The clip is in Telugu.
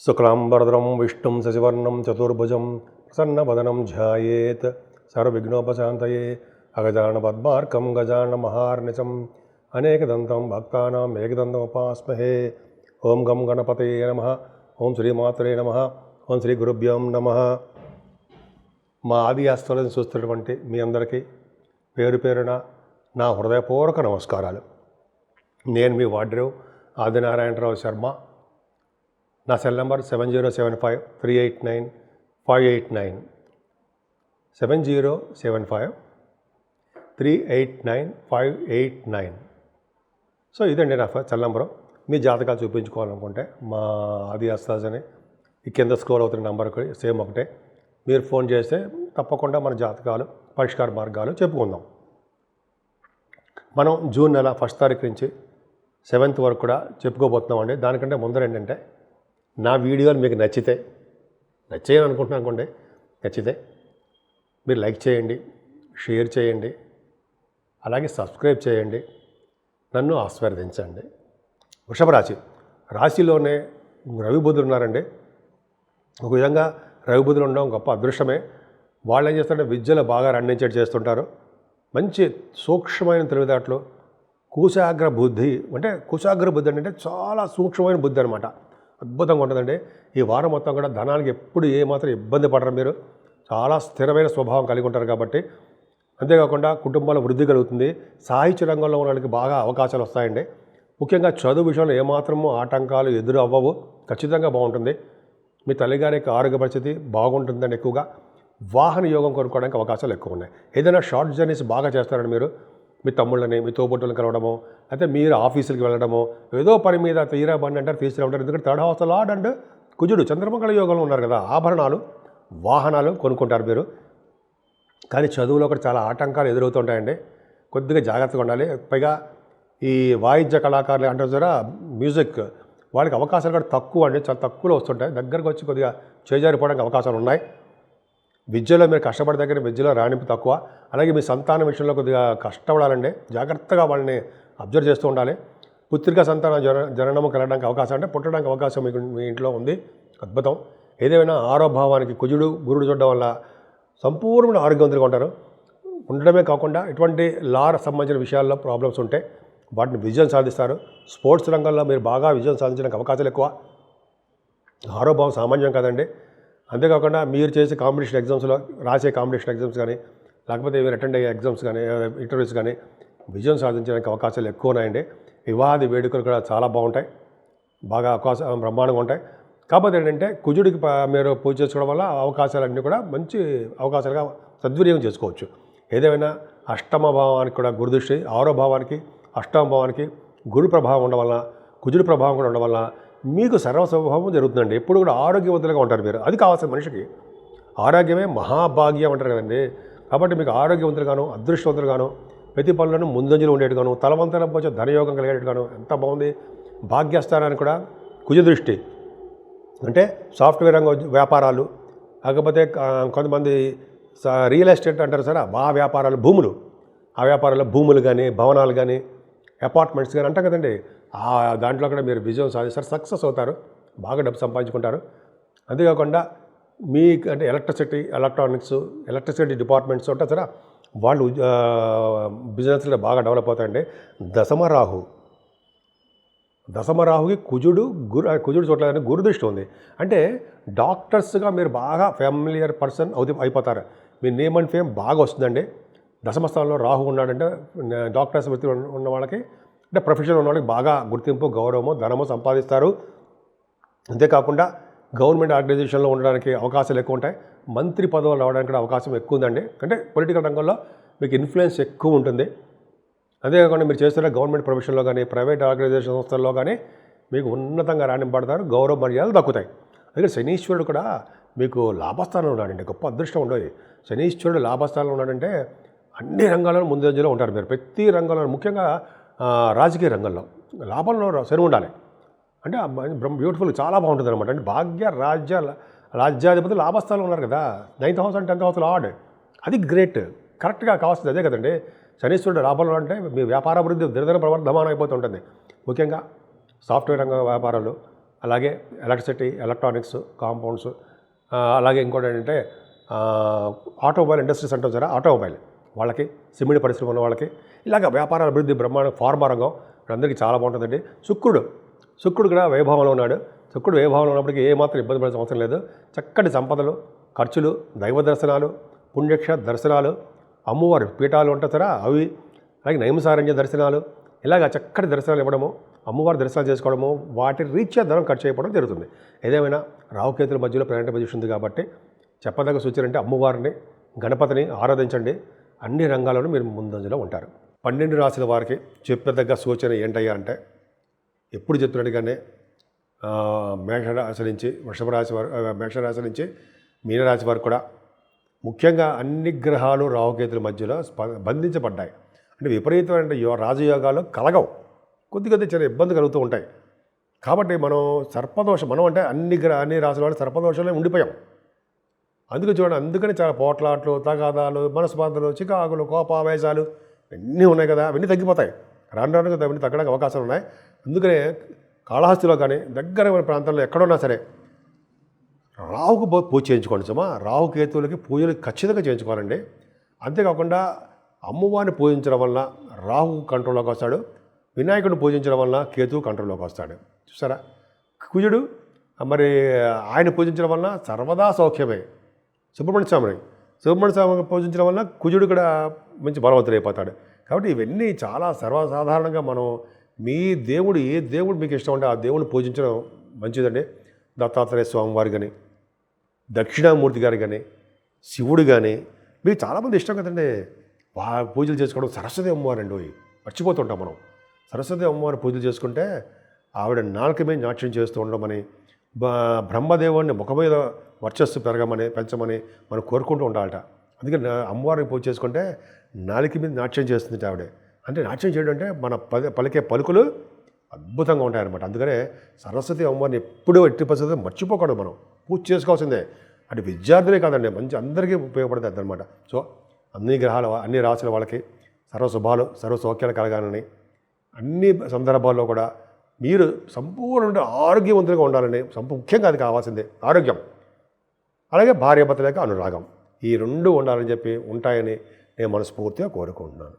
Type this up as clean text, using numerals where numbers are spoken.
శుక్లాంబరధరం విష్ణుం శశివర్ణం చతుర్భుజం ప్రసన్నవదనం ధ్యాయేత్ సర్వవిఘ్నోపశాంతయే అగజానపద్మార్కం గజాననమహార్నిశం అనేకదంతం భక్తానాం ఏకదంతముపాస్మహే. ఓం గం గణపతయే నమః. ఓం శ్రీమాత్రే నమః. ఓం శ్రీ గురుభ్యం నమః. మా ఆది ఆస్తులను చూస్తున్నటువంటి మీ అందరికీ పేరు పేరున నా హృదయపూర్వక నమస్కారాలు. నేను మీ వాడ్రేవ్ ఆదినారాయణరావు శర్మ. నా సెల్ నంబర్ 7075389589 7075389589. సో ఇదండి నా సెల్ నంబరు. మీ జాతకాలు చూపించుకోవాలనుకుంటే మా ఆది ఆస్థాస్ అని ఈ కింద స్క్రోల్ అవుతున్న నెంబర్కి సేమ్ ఒకటే. మీరు ఫోన్ చేస్తే తప్పకుండా మన జాతకాలు పరిష్కార మార్గాలు చెప్పుకుందాం. మనం జూన్ నెల 1వ తారీఖు నుంచి 7th వరకు కూడా చెప్పుకోబోతున్నామండి. దానికంటే ముందర ఏంటంటే, నా వీడియోలు మీకు నచ్చేయని అనుకుంటున్నాను అనుకోండి. నచ్చితే మీరు లైక్ చేయండి, షేర్ చేయండి, అలాగే సబ్స్క్రైబ్ చేయండి, నన్ను ఆశీర్వదించండి. వృషభ రాశిలోనే రవి బుధులు ఉన్నారండి. ఒక విధంగా రవి బుధులు ఉండడం గొప్ప అదృష్టమే. వాళ్ళు ఏం చేస్తారంటే విద్యలో బాగా రండించేట్ చేస్తుంటారు. మంచి సూక్ష్మమైన తెలివితేటలు, కుశాగ్ర బుద్ధి అంటే చాలా సూక్ష్మమైన బుద్ధి అనమాట. అద్భుతంగా ఉంటుందండి. ఈ వారం మొత్తం కూడా ధనానికి ఎప్పుడు ఏమాత్రం ఇబ్బంది పడరు. మీరు చాలా స్థిరమైన స్వభావం కలిగి ఉంటారు కాబట్టి. అంతేకాకుండా కుటుంబంలో వృద్ధి కలుగుతుంది. సాహిత్య రంగంలో ఉన్న వాళ్ళకి బాగా అవకాశాలు వస్తాయండి. ముఖ్యంగా చదువు విషయంలో ఏమాత్రము ఆటంకాలు ఎదురు అవ్వవు. ఖచ్చితంగా బాగుంటుంది. మీ తల్లిగారికి ఆరోగ్య పరిస్థితి బాగుంటుందండి. ఎక్కువగా వాహన యోగం కొనుక్కోవడానికి అవకాశాలు ఎక్కువ ఉన్నాయి. ఏదైనా షార్ట్ జర్నీస్ బాగా చేస్తారండి మీరు. మీ తమ్ముళ్ళని, మీ తోబుట్టులను కలవడము, అయితే మీరు ఆఫీసులకి వెళ్ళడము, ఏదో పని మీద తీరా బండి అంటారు, తీసుకురా ఉంటారు. ఎందుకంటే 3rd house లార్డ్ అండ్ కుజుడు చంద్రమంగళ యోగంలో ఉన్నారు కదా. ఆభరణాలు, వాహనాలు కొనుక్కుంటారు మీరు. కానీ చదువులో కూడా చాలా ఆటంకాలు ఎదురవుతుంటాయండి. కొద్దిగా జాగ్రత్తగా ఉండాలి. పైగా ఈ వాయిద్య కళాకారులు అంటారు కదా, మ్యూజిక్, వాళ్ళకి అవకాశాలు కూడా తక్కువ అండి. చాలా తక్కువలో వస్తుంటాయి. దగ్గరకు వచ్చి కొద్దిగా చేజారిపోవడానికి అవకాశాలు ఉన్నాయి. విద్యలో మీరు కష్టపడే దగ్గర విద్యలో రాణింపు తక్కువ. అలాగే మీ సంతానం విషయంలో కొద్దిగా కష్టపడాలండి. జాగ్రత్తగా వాళ్ళని అబ్జర్వ్ చేస్తూ ఉండాలి. పుత్రిక సంతాన జననము కలగడానికి అవకాశం, అంటే పుట్టడానికి అవకాశం మీకు మీ ఇంట్లో ఉంది. అద్భుతం. ఏదేమైనా ఆరోభావానికి కుజుడు గురుడు చూడడం వల్ల సంపూర్ణ ఆరోగ్యవంతులుగా ఉంటారు. ఉండడమే కాకుండా ఇటువంటి లార్ సంబంధించిన విషయాల్లో ప్రాబ్లమ్స్ ఉంటే వాటిని విజయం సాధిస్తారు. స్పోర్ట్స్ రంగంలో మీరు బాగా విజయం సాధించడానికి అవకాశాలు ఎక్కువ. ఆరోభావం సామాన్యం కాదండి. అంతేకాకుండా మీరు చేసే కాంపిటీషన్ ఎగ్జామ్స్లో రాసే కాంపిటీషన్ ఎగ్జామ్స్ కానీ, లేకపోతే మీరు అటెండ్ అయ్యే ఎగ్జామ్స్ కానీ, ఇంటర్వ్యూస్ కానీ విజయం సాధించడానికి అవకాశాలు ఎక్కువ ఉన్నాయండి. వివాహాది వేడుకలు కూడా చాలా బాగుంటాయి. బాగా అవకాశం బ్రహ్మాండంగా ఉంటాయి. కాకపోతే ఏంటంటే కుజుడికి మీరు పూజ చేసుకోవడం వల్ల అవకాశాలన్నీ కూడా మంచి అవకాశాలుగా సద్వినియోగం చేసుకోవచ్చు. ఏదేమైనా అష్టమ భావానికి కూడా గురుదృష్టి, 6వ భావానికి, అష్టమ భావానికి గురు ప్రభావం ఉండడం వల్ల, కుజుడి ప్రభావం కూడా ఉండడం వల్ల మీకు సర్వస్వభావం జరుగుతుందండి. ఎప్పుడు కూడా ఆరోగ్యవంతులుగా ఉంటారు మీరు. అది కావాల్సిన మనిషికి. ఆరోగ్యమే మహాభాగ్యం అంటారు కదండి. కాబట్టి మీకు ఆరోగ్యవంతులుగాను, అదృష్టవంతులుగాను, ప్రతి పనులను ముందంజలు ఉండేట్టుగాను, తలవంతరం పోచే ధనయోగం కలిగేట్టుగాను ఎంత బాగుంది. భాగ్యస్థానానికి కూడా కుజదృష్టి. అంటే సాఫ్ట్వేర్ రంగ వ్యాపారాలు, కాకపోతే కొంతమంది రియల్ ఎస్టేట్ అంటారు సరే, ఆ వ్యాపారాలు, భూములు, ఆ వ్యాపారాల్లో భూములు కానీ, భవనాలు కానీ, అపార్ట్మెంట్స్ కానీ అంటాం కదండి. దాంట్లో కూడా మీరు విజయం సాధిస్తారు, సక్సెస్ అవుతారు, బాగా డబ్బు సంపాదించుకుంటారు. అంతేకాకుండా అంటే ఎలక్ట్రిసిటీ డిపార్ట్మెంట్స్ ఉంటారు సరే, వాళ్ళు బిజినెస్లో బాగా డెవలప్ అవుతాయండి. దశమరాహుకి కుజుడు చూడలేదని గురుదృష్టి ఉంది. అంటే డాక్టర్స్గా మీరు బాగా ఫ్యామిలియర్ పర్సన్ అయిపోతారు. మీ నేమ్ అండ్ ఫేమ్ బాగా వస్తుందండి. దశమస్థానంలో రాహు ఉన్నాడంటే డాక్టర్స్ వృత్తి ఉన్న వాళ్ళకి, అంటే ప్రొఫెషన్ ఉన్న వాళ్ళకి బాగా గుర్తింపు, గౌరవము, ధనము సంపాదిస్తారు. అంతేకాకుండా గవర్నమెంట్ ఆర్గనైజేషన్లో ఉండడానికి అవకాశాలు ఎక్కువ ఉంటాయి. మంత్రి పదవులు రావడానికి కూడా అవకాశం ఎక్కువ ఉందండి. అంటే పొలిటికల్ రంగంలో మీకు ఇన్ఫ్లుయెన్స్ ఎక్కువ ఉంటుంది. అంతేకాకుండా మీరు చేస్తున్న గవర్నమెంట్ ప్రొఫెషన్లో కానీ, ప్రైవేట్ ఆర్గనైజేషన్ సంస్థల్లో కానీ మీకు ఉన్నతంగా రాణింపడతారు, గౌరవ మర్యాదలు దక్కుతాయి. అందుకే శనీశ్వరుడు కూడా మీకు లాభస్థానంలో ఉన్నాడండి. గొప్ప అదృష్టం ఉండదు. శనీశ్వరుడు లాభస్థానంలో ఉన్నాడంటే అన్ని రంగాల్లో ముందంజలో ఉంటారు మీరు. ప్రతి రంగంలో, ముఖ్యంగా రాజకీయ రంగంలో లాభంలో శని ఉండాలి. అంటే బ్యూటిఫుల్, చాలా బాగుంటుంది అనమాట. అంటే భాగ్య రాజ్యాధిపతి లాభస్థానంలో ఉన్నారు కదా. 9th house and 10th house lord. అది గ్రేట్. కరెక్ట్గా కావాల్సింది అదే కదండి. శనీశ్వరుడు లాభంలో అంటే మీ వ్యాపారాభివృద్ధి దినదిన ప్రవర్ధమానం అయిపోతుంటుంది. ముఖ్యంగా సాఫ్ట్వేర్ రంగ వ్యాపారాలు, అలాగే ఎలక్ట్రిసిటీ, ఎలక్ట్రానిక్స్, కాంపౌండ్స్, అలాగే ఇంకోటి ఏంటంటే ఆటోమొబైల్ ఇండస్ట్రీస్ అంటాం సరే, ఆటోమొబైల్ వాళ్ళకి, సిమెంట్ పరిశ్రమ ఉన్న వాళ్ళకి, ఇలాగ వ్యాపారాల అభివృద్ధి బ్రహ్మాండం, ఫార్మా రంగం అందరికీ చాలా బాగుంటుందండి. శుక్రుడు కూడా వైభవంలో ఉన్నాడు. శుక్రుడు వైభవంలో ఉన్నప్పటికీ ఏమాత్రం ఇబ్బంది పడాల్సిన అవసరం లేదు. చక్కటి సంపదలు, ఖర్చులు, దైవ దర్శనాలు, పుణ్యక్ష దర్శనాలు, అమ్మవారి పీఠాలు ఉంటాయి సరే అవి, అలాగే నైమసారణ్య దర్శనాలు, ఇలాగ చక్కటి దర్శనాలు ఇవ్వడము, అమ్మవారి దర్శనాలు చేసుకోవడము, వాటి రీత్యా ధనం ఖర్చు అయిపోవడం జరుగుతుంది. ఏదేమైనా రాహుకేతుల మధ్యలో ప్లానెటరీ పొజిషన్ ఉంది కాబట్టి చెప్పదగ్గ సూచన అంటే అమ్మవారిని, గణపతిని ఆరాధించండి. అన్ని రంగాల్లోనూ మీరు ముందంజలో ఉంటారు. 12 రాశుల వారికి చెప్పదగ్గ సూచన ఏంటయ్యా అంటే, ఎప్పుడు చెప్తున్నట్టుగానే మేషరాశి నుంచి వృషభ రాశి వారు, మేషరాశి నుంచి మీనరాశి వారు కూడా ముఖ్యంగా అన్ని గ్రహాలు రాహుకేతుల మధ్యలో బంధించబడ్డాయి. అంటే విపరీతమైన రాజయోగాలు కలగవు, కొద్ది చిన్న ఇబ్బంది కలుగుతూ ఉంటాయి. కాబట్టి మనం అంటే అన్ని రాశుల వాళ్ళు సర్పదోషంలో ఉండిపోయాం. అందుకని చాలా పోట్లాట్లు, తగాదాలు, మనస్పార్థలు, చికాకులు, కోపావేశాలు ఇవన్నీ ఉన్నాయి కదా, అవన్నీ తగ్గిపోతాయి. రాను కదా అవన్నీ తగ్గడానికి అవకాశాలు ఉన్నాయి. అందుకనే కాళహస్తిలో కానీ దగ్గర ప్రాంతంలో ఎక్కడున్నా సరే రాహుకు పూజ చేయించుకోండి సుమా. రాహుకేతువులకి పూజలు ఖచ్చితంగా చేయించుకోవాలండి. అంతేకాకుండా అమ్మవారిని పూజించడం వల్ల రాహు కంట్రోల్లోకి వస్తాడు, వినాయకుడిని పూజించడం వల్ల కేతువు కంట్రోల్లోకి వస్తాడు. చూసారా, కుజుడు మరి ఆయన పూజించడం వల్ల సర్వదా సౌఖ్యమే. సుబ్రహ్మణ్య స్వామిని పూజించడం వల్ల కుజుడు కూడా మంచి బలవంతుడు అయిపోతాడు. కాబట్టి ఇవన్నీ చాలా సర్వసాధారణంగా మీ దేవుడు, ఏ దేవుడు మీకు ఇష్టం ఉంటే ఆ దేవుడిని పూజించడం మంచిదండి. దత్తాత్రేయ స్వామి వారు కానీ, దక్షిణామూర్తి గారు కానీ, శివుడు కానీ మీకు చాలామంది ఇష్టం కదండి. పూజలు చేసుకోవడం. సరస్వతి అమ్మవారండి మర్చిపోతుంటాం మనం. సరస్వతి అమ్మవారి పూజలు చేసుకుంటే ఆవిడ నాలుక మీద నాట్యం చేస్తూ ఉండమని, బ్రహ్మదేవుడిని ముఖ మీద వర్చస్సు పెంచమని మనం కోరుకుంటూ ఉండాలట. అందుకని అమ్మవారిని పూజ చేసుకుంటే నాలుక మీద నాట్యం చేస్తుంది ఆవిడే. అంటే నాట్యం చేయడం అంటే మన పలికే పలుకులు అద్భుతంగా ఉంటాయన్నమాట. అందుకనే సరస్వతి అమ్మవారిని ఎప్పుడూ ఎట్టి పరిస్థితుల్లో మర్చిపోకూడదు. మనం పూజ చేసుకోవాల్సిందే. అంటే విద్యార్థులే కాదండి, మంచి అందరికీ ఉపయోగపడుతుంది అన్నమాట. సో అన్ని గ్రహాల, అన్ని రాశుల వాళ్ళకి సర్వశుభాలు, సర్వసౌఖ్యాలు కలగాలని, అన్ని సందర్భాల్లో కూడా మీరు సంపూర్ణ ఆరోగ్యవంతులుగా ఉండాలని, ముఖ్యంగా అది కావాల్సిందే ఆరోగ్యం. అలాగే భార్యాభర్తల యొక్క అనురాగం, ఈ రెండు ఉండాలని చెప్పి ఉంటాయని నేను మనస్ఫూర్తిగా కోరుకుంటున్నాను.